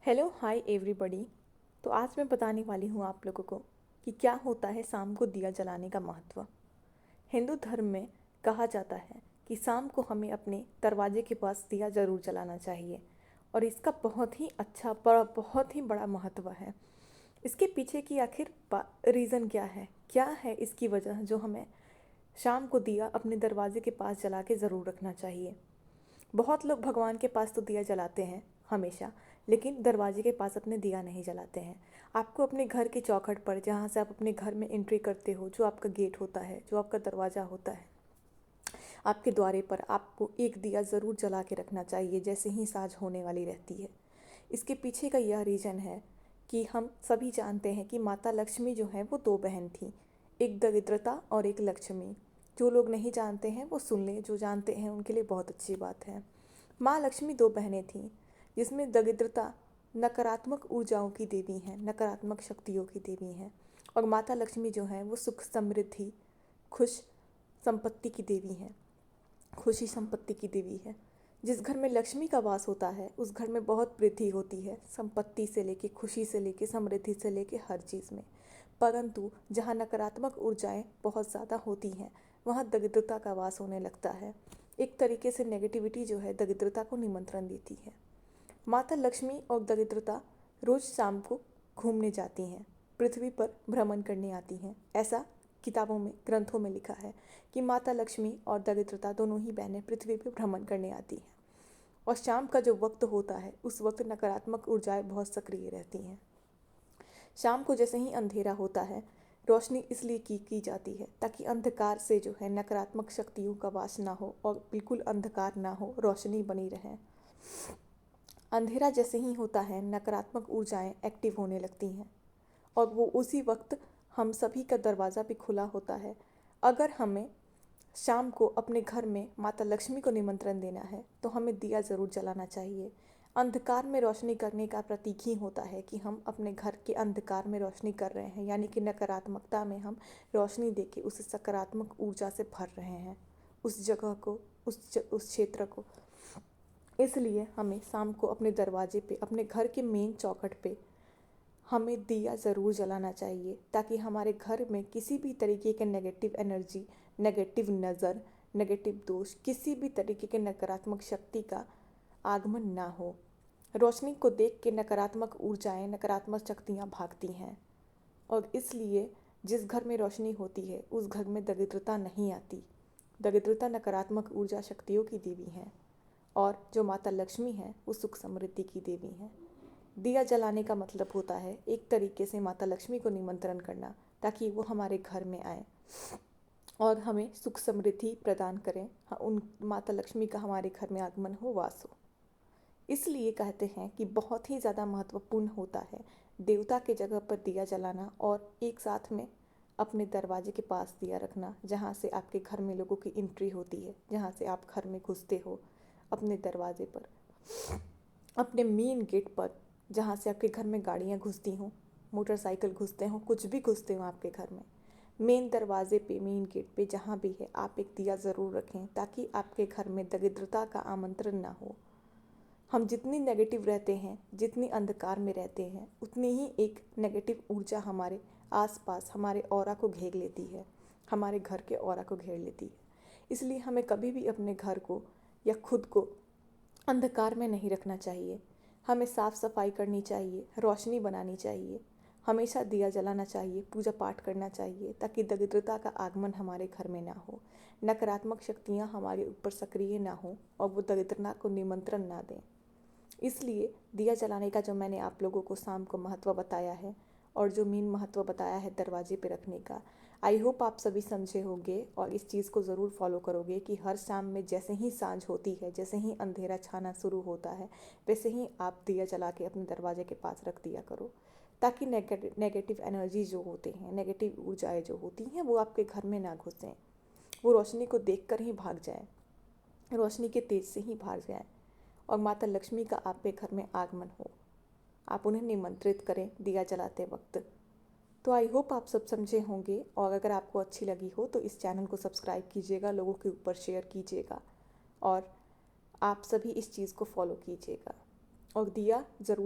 Hello hi everybody. तो आज मैं बताने वाली हूँ आप लोगों को कि क्या होता है शाम को दिया जलाने का महत्व। हिंदू धर्म में कहा जाता है कि शाम को हमें अपने दरवाजे के पास दिया ज़रूर जलाना चाहिए और इसका बहुत ही अच्छा बहुत ही बड़ा महत्व है। इसके पीछे की आखिर रीज़न क्या है इसकी वजह जो हमें शाम को दिया अपने दरवाजे के पास जला के ज़रूर रखना चाहिए। बहुत लोग भगवान के पास तो दिया जलाते हैं हमेशा, लेकिन दरवाजे के पास अपने दिया नहीं जलाते हैं। आपको अपने घर के चौखट पर, जहाँ से आप अपने घर में एंट्री करते हो, जो आपका गेट होता है, जो आपका दरवाज़ा होता है, आपके द्वारे पर आपको एक दिया ज़रूर जला के रखना चाहिए जैसे ही साँझ होने वाली रहती है। इसके पीछे का यह रीज़न है कि हम सभी जानते हैं कि माता लक्ष्मी जो है वो दो बहन थी, एक दरिद्रता और एक लक्ष्मी। जो लोग नहीं जानते हैं वो सुन लें, जो जानते हैं उनके लिए बहुत अच्छी बात है। माँ लक्ष्मी दो बहनें थीं, जिसमें दरिद्रता नकारात्मक ऊर्जाओं की देवी हैं, नकारात्मक शक्तियों की देवी हैं, और माता लक्ष्मी जो हैं वो सुख समृद्धि खुश संपत्ति की देवी हैं, खुशी संपत्ति की देवी है। जिस घर में लक्ष्मी का वास होता है उस घर में बहुत वृद्धि होती है, संपत्ति से लेके, खुशी से लेके, समृद्धि से लेके हर चीज़ में। परंतु जहाँ नकारात्मक ऊर्जाएं बहुत ज़्यादा होती हैं वहाँ दरिद्रता का वास होने लगता है। एक तरीके से नेगेटिविटी जो है दरिद्रता को निमंत्रण देती है। माता लक्ष्मी और दरिद्रता रोज शाम को घूमने जाती हैं, पृथ्वी पर भ्रमण करने आती हैं। ऐसा किताबों में, ग्रंथों में लिखा है कि माता लक्ष्मी और दरिद्रता दोनों ही बहनें पृथ्वी पर भ्रमण करने आती हैं। और शाम का जो वक्त होता है उस वक्त नकारात्मक ऊर्जाएं बहुत सक्रिय रहती हैं। शाम को जैसे ही अंधेरा होता है, रोशनी इसलिए की जाती है ताकि अंधकार से जो है नकारात्मक शक्तियों का वास ना हो और बिल्कुल अंधकार ना हो, रोशनी बनी रहे। अंधेरा जैसे ही होता है नकारात्मक ऊर्जाएं एक्टिव होने लगती हैं और वो उसी वक्त हम सभी का दरवाज़ा भी खुला होता है। अगर हमें शाम को अपने घर में माता लक्ष्मी को निमंत्रण देना है तो हमें दिया ज़रूर जलाना चाहिए। अंधकार में रोशनी करने का प्रतीक ही होता है कि हम अपने घर के अंधकार में रोशनी कर रहे हैं, यानी कि नकारात्मकता में हम रोशनी देके उस सकारात्मक ऊर्जा से भर रहे हैं उस जगह को, उस क्षेत्र को। इसलिए हमें शाम को अपने दरवाजे पे, अपने घर के मेन चौखट पे हमें दिया ज़रूर जलाना चाहिए ताकि हमारे घर में किसी भी तरीके के नेगेटिव एनर्जी, नेगेटिव नज़र, नेगेटिव दोष, किसी भी तरीके के नकारात्मक शक्ति का आगमन ना हो। रोशनी को देख के नकारात्मक ऊर्जाएं, नकारात्मक शक्तियाँ भागती हैं और इसलिए जिस घर में रोशनी होती है उस घर में दरिद्रता नहीं आती। दरिद्रता नकारात्मक ऊर्जा शक्तियों की देवी है और जो माता लक्ष्मी है वो सुख समृद्धि की देवी है। दिया जलाने का मतलब होता है एक तरीके से माता लक्ष्मी को निमंत्रण करना ताकि वो हमारे घर में आए और हमें सुख समृद्धि प्रदान करें। उन माता लक्ष्मी का हमारे घर में आगमन हो, वास हो। इसलिए कहते हैं कि बहुत ही ज़्यादा महत्वपूर्ण होता है देवता के जगह पर दिया जलाना और एक साथ में अपने दरवाजे के पास दिया रखना, जहाँ से आपके घर में लोगों की एंट्री होती है, जहाँ से आप घर में घुसते हो। अपने दरवाजे पर, अपने मेन गेट पर, जहाँ से आपके घर में गाड़ियाँ घुसती हों, मोटरसाइकिल घुसते हों, कुछ भी घुसते हों आपके घर में, मेन दरवाजे पे, मेन गेट पे, जहाँ भी है आप एक दिया ज़रूर रखें ताकि आपके घर में दरिद्रता का आमंत्रण ना हो। हम जितनी नेगेटिव रहते हैं, जितनी अंधकार में रहते हैं, उतनी ही एक नेगेटिव ऊर्जा हमारे आसपास, हमारे ऑरा को घेर लेती है, हमारे घर के ऑरा को घेर लेती है। इसलिए हमें कभी भी अपने घर को या खुद को अंधकार में नहीं रखना चाहिए। हमें साफ़ सफाई करनी चाहिए, रोशनी बनानी चाहिए, हमेशा दिया जलाना चाहिए, पूजा पाठ करना चाहिए ताकि दरिद्रता का आगमन हमारे घर में ना हो, नकारात्मक शक्तियाँ हमारे ऊपर सक्रिय ना हो और वो दरिद्रता को निमंत्रण ना दें। इसलिए दिया जलाने का जो मैंने आप लोगों को शाम को महत्व बताया है और जो मेन महत्व बताया है दरवाजे पे रखने का, आई होप आप सभी समझे होंगे और इस चीज़ को ज़रूर फॉलो करोगे कि हर शाम में जैसे ही सांझ होती है, जैसे ही अंधेरा छाना शुरू होता है, वैसे ही आप दिया जला के अपने दरवाजे के पास रख दिया करो ताकि नेगेटिव एनर्जी जो होते हैं, नेगेटिव ऊर्जाएँ जो होती हैं वो आपके घर में ना घुसें, वो रोशनी को देख कर ही भाग जाएँ, रोशनी के तेज से ही भाग जाएँ और माता लक्ष्मी का आपके घर में आगमन हो। आप उन्हें निमंत्रित करें दिया जलाते वक्त। तो आई होप आप सब समझे होंगे और अगर आपको अच्छी लगी हो तो इस चैनल को सब्सक्राइब कीजिएगा, लोगों के ऊपर शेयर कीजिएगा और आप सभी इस चीज़ को फॉलो कीजिएगा और दिया ज़रूर